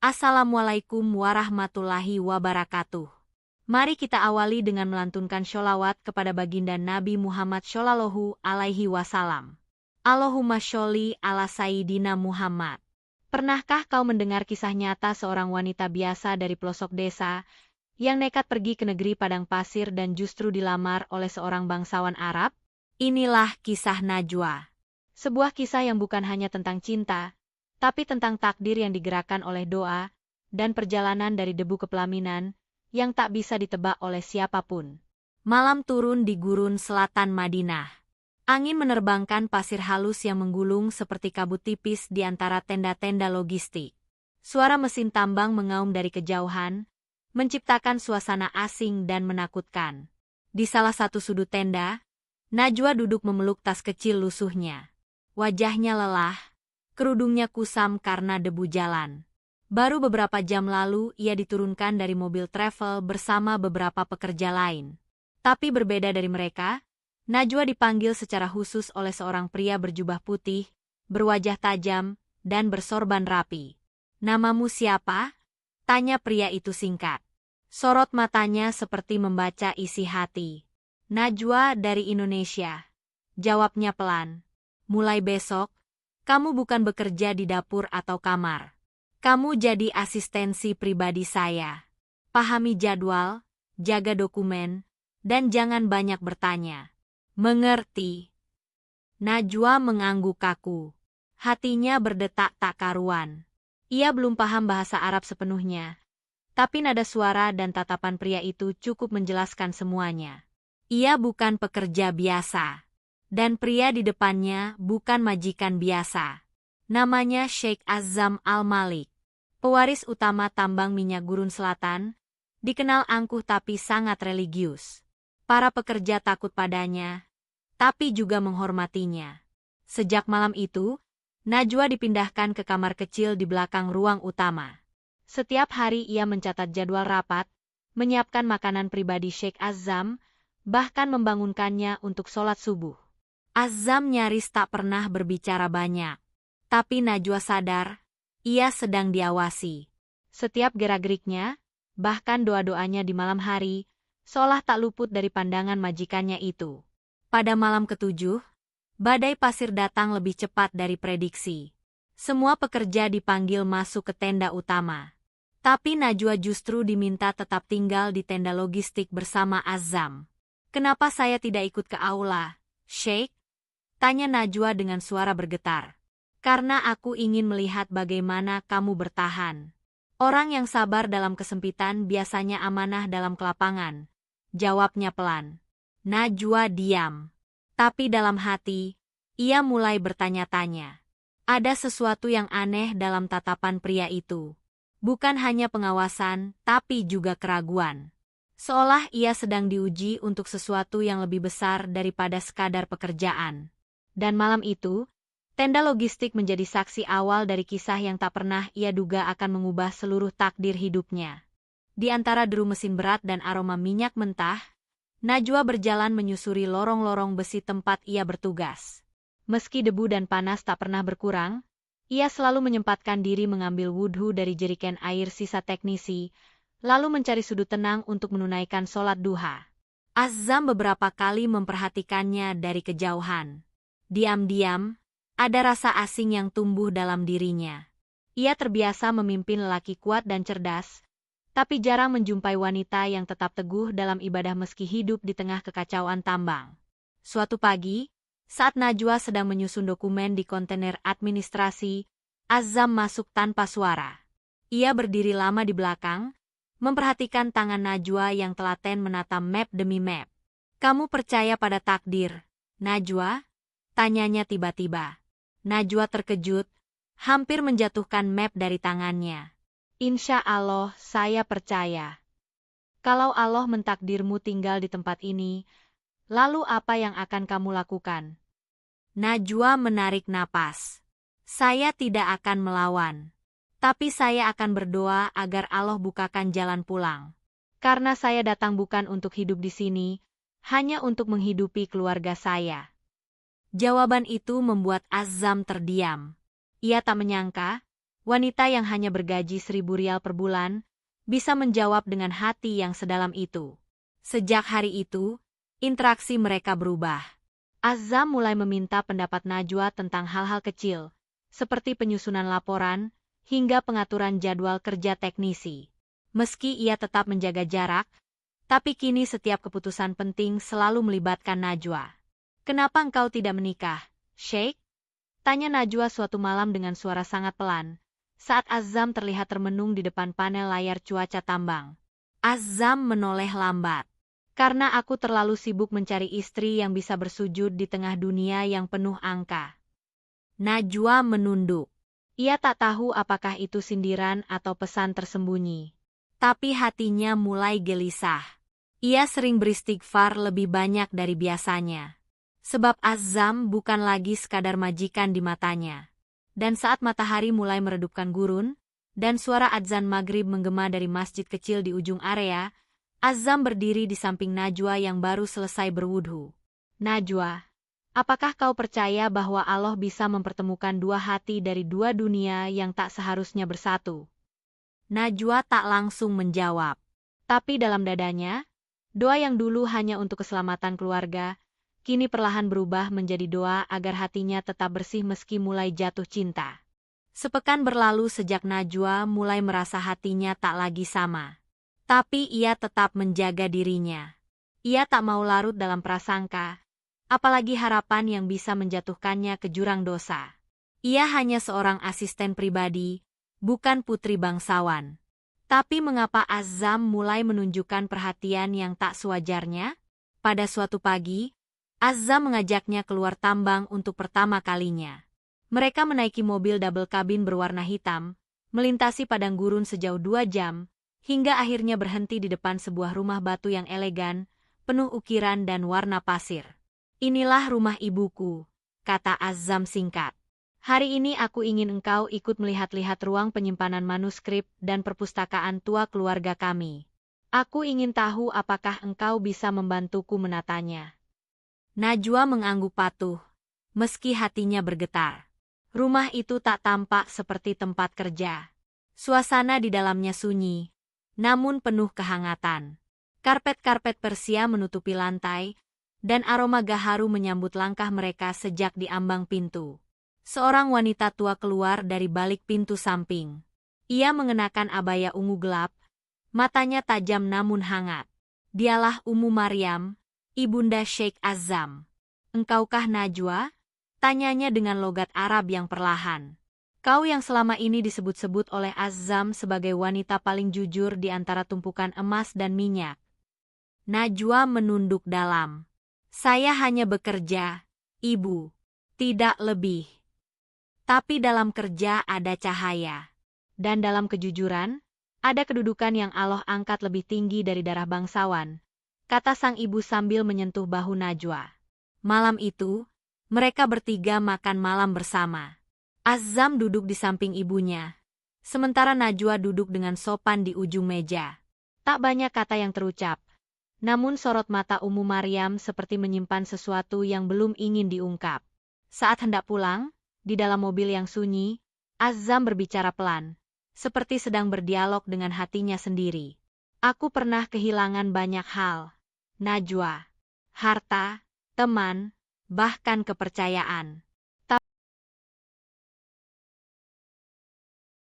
Assalamualaikum warahmatullahi wabarakatuh. Mari kita awali dengan melantunkan sholawat kepada baginda Nabi Muhammad Shallallahu Alaihi Wasallam. Allahumma sholli ala Sayyidina Muhammad. Pernahkah kau mendengar kisah nyata seorang wanita biasa dari pelosok desa yang nekat pergi ke negeri padang pasir dan justru dilamar oleh seorang bangsawan Arab? Inilah kisah Najwa. Sebuah kisah yang bukan hanya tentang cinta, tapi tentang takdir yang digerakkan oleh doa dan perjalanan dari debu ke pelaminan yang tak bisa ditebak oleh siapapun. Malam turun di gurun selatan Madinah. Angin menerbangkan pasir halus yang menggulung seperti kabut tipis di antara tenda-tenda logistik. Suara mesin tambang mengaum dari kejauhan, menciptakan suasana asing dan menakutkan. Di salah satu sudut tenda, Najwa duduk memeluk tas kecil lusuhnya. Wajahnya lelah, kerudungnya kusam karena debu jalan. Baru beberapa jam lalu ia diturunkan dari mobil travel bersama beberapa pekerja lain. Tapi berbeda dari mereka, Najwa dipanggil secara khusus oleh seorang pria berjubah putih, berwajah tajam, dan bersorban rapi. "Namamu siapa?" tanya pria itu singkat. Sorot matanya seperti membaca isi hati. "Najwa dari Indonesia," jawabnya pelan. "Mulai besok, kamu bukan bekerja di dapur atau kamar. Kamu jadi asistensi pribadi saya. Pahami jadwal, jaga dokumen, dan jangan banyak bertanya." "Mengerti." Najwa mengangguk kaku. Hatinya berdetak tak karuan. Ia belum paham bahasa Arab sepenuhnya, tapi nada suara dan tatapan pria itu cukup menjelaskan semuanya. Ia bukan pekerja biasa. Dan pria di depannya bukan majikan biasa. Namanya Sheikh Azzam Al-Malik, pewaris utama tambang minyak Gurun Selatan, dikenal angkuh tapi sangat religius. Para pekerja takut padanya, tapi juga menghormatinya. Sejak malam itu, Najwa dipindahkan ke kamar kecil di belakang ruang utama. Setiap hari ia mencatat jadwal rapat, menyiapkan makanan pribadi Sheikh Azzam, bahkan membangunkannya untuk sholat subuh. Azzam nyaris tak pernah berbicara banyak. Tapi Najwa sadar, ia sedang diawasi. Setiap gerak-geriknya, bahkan doa-doanya di malam hari, seolah tak luput dari pandangan majikannya itu. Pada malam ketujuh, badai pasir datang lebih cepat dari prediksi. Semua pekerja dipanggil masuk ke tenda utama. Tapi Najwa justru diminta tetap tinggal di tenda logistik bersama Azzam. "Kenapa saya tidak ikut ke aula, Sheikh?" tanya Najwa dengan suara bergetar. "Karena aku ingin melihat bagaimana kamu bertahan. Orang yang sabar dalam kesempitan biasanya amanah dalam kelapangan," jawabnya pelan. Najwa diam. Tapi dalam hati, ia mulai bertanya-tanya. Ada sesuatu yang aneh dalam tatapan pria itu. Bukan hanya pengawasan, tapi juga keraguan. Seolah ia sedang diuji untuk sesuatu yang lebih besar daripada sekadar pekerjaan. Dan malam itu, tenda logistik menjadi saksi awal dari kisah yang tak pernah ia duga akan mengubah seluruh takdir hidupnya. Di antara deru mesin berat dan aroma minyak mentah, Najwa berjalan menyusuri lorong-lorong besi tempat ia bertugas. Meski debu dan panas tak pernah berkurang, ia selalu menyempatkan diri mengambil wudhu dari jeriken air sisa teknisi, lalu mencari sudut tenang untuk menunaikan sholat duha. Azzam beberapa kali memperhatikannya dari kejauhan. Diam-diam, ada rasa asing yang tumbuh dalam dirinya. Ia terbiasa memimpin lelaki kuat dan cerdas, tapi jarang menjumpai wanita yang tetap teguh dalam ibadah meski hidup di tengah kekacauan tambang. Suatu pagi, saat Najwa sedang menyusun dokumen di kontainer administrasi, Azzam masuk tanpa suara. Ia berdiri lama di belakang, memperhatikan tangan Najwa yang telaten menata map demi map. "Kamu percaya pada takdir, Najwa?" tanyanya tiba-tiba. Najwa terkejut, hampir menjatuhkan map dari tangannya. "Insya Allah, saya percaya. Kalau Allah mentakdirmu tinggal di tempat ini, lalu apa yang akan kamu lakukan?" Najwa menarik napas. "Saya tidak akan melawan. Tapi saya akan berdoa agar Allah bukakan jalan pulang. Karena saya datang bukan untuk hidup di sini, hanya untuk menghidupi keluarga saya." Jawaban itu membuat Azzam terdiam. Ia tak menyangka, wanita yang hanya bergaji 1.000 rial per bulan, bisa menjawab dengan hati yang sedalam itu. Sejak hari itu, interaksi mereka berubah. Azam mulai meminta pendapat Najwa tentang hal-hal kecil, seperti penyusunan laporan, hingga pengaturan jadwal kerja teknisi. Meski ia tetap menjaga jarak, tapi kini setiap keputusan penting selalu melibatkan Najwa. "Kenapa engkau tidak menikah, Sheikh?" tanya Najwa suatu malam dengan suara sangat pelan, saat Azam terlihat termenung di depan panel layar cuaca tambang. Azam menoleh lambat. "Karena aku terlalu sibuk mencari istri yang bisa bersujud di tengah dunia yang penuh angka." Najwa menunduk. Ia tak tahu apakah itu sindiran atau pesan tersembunyi. Tapi hatinya mulai gelisah. Ia sering beristighfar lebih banyak dari biasanya. Sebab Azam bukan lagi sekadar majikan di matanya. Dan saat matahari mulai meredupkan gurun, dan suara adzan maghrib menggema dari masjid kecil di ujung area, Azam berdiri di samping Najwa yang baru selesai berwudhu. "Najwa, apakah kau percaya bahwa Allah bisa mempertemukan dua hati dari dua dunia yang tak seharusnya bersatu?" Najwa tak langsung menjawab. Tapi dalam dadanya, doa yang dulu hanya untuk keselamatan keluarga, kini perlahan berubah menjadi doa agar hatinya tetap bersih meski mulai jatuh cinta. Sepekan berlalu sejak Najwa mulai merasa hatinya tak lagi sama. Tapi ia tetap menjaga dirinya. Ia tak mau larut dalam prasangka, apalagi harapan yang bisa menjatuhkannya ke jurang dosa. Ia hanya seorang asisten pribadi, bukan putri bangsawan. Tapi mengapa Azam mulai menunjukkan perhatian yang tak sewajarnya? Pada suatu pagi, Azam mengajaknya keluar tambang untuk pertama kalinya. Mereka menaiki mobil double kabin berwarna hitam, melintasi padang gurun sejauh 2 jam, hingga akhirnya berhenti di depan sebuah rumah batu yang elegan, penuh ukiran dan warna pasir. "Inilah rumah ibuku," kata Azam singkat. "Hari ini aku ingin engkau ikut melihat-lihat ruang penyimpanan manuskrip dan perpustakaan tua keluarga kami. Aku ingin tahu apakah engkau bisa membantuku menatanya." Najwa mengangguk patuh, meski hatinya bergetar. Rumah itu tak tampak seperti tempat kerja. Suasana di dalamnya sunyi, namun penuh kehangatan. Karpet-karpet Persia menutupi lantai, dan aroma gaharu menyambut langkah mereka sejak di ambang pintu. Seorang wanita tua keluar dari balik pintu samping. Ia mengenakan abaya ungu gelap, matanya tajam namun hangat. "Dialah Ummu Maryam, ibunda Sheikh Azam." "Engkaukah Najwa?" tanyanya dengan logat Arab yang perlahan. "Kau yang selama ini disebut-sebut oleh Azam sebagai wanita paling jujur di antara tumpukan emas dan minyak." Najwa menunduk dalam. "Saya hanya bekerja, Ibu. Tidak lebih. Tapi dalam kerja ada cahaya. Dan dalam kejujuran, ada kedudukan yang Allah angkat lebih tinggi dari darah bangsawan," kata sang ibu sambil menyentuh bahu Najwa. Malam itu, mereka bertiga makan malam bersama. Azam duduk di samping ibunya, sementara Najwa duduk dengan sopan di ujung meja. Tak banyak kata yang terucap, namun sorot mata Ummu Maryam seperti menyimpan sesuatu yang belum ingin diungkap. Saat hendak pulang, di dalam mobil yang sunyi, Azam berbicara pelan, seperti sedang berdialog dengan hatinya sendiri. "Aku pernah kehilangan banyak hal, Najwa. Harta, teman, bahkan kepercayaan.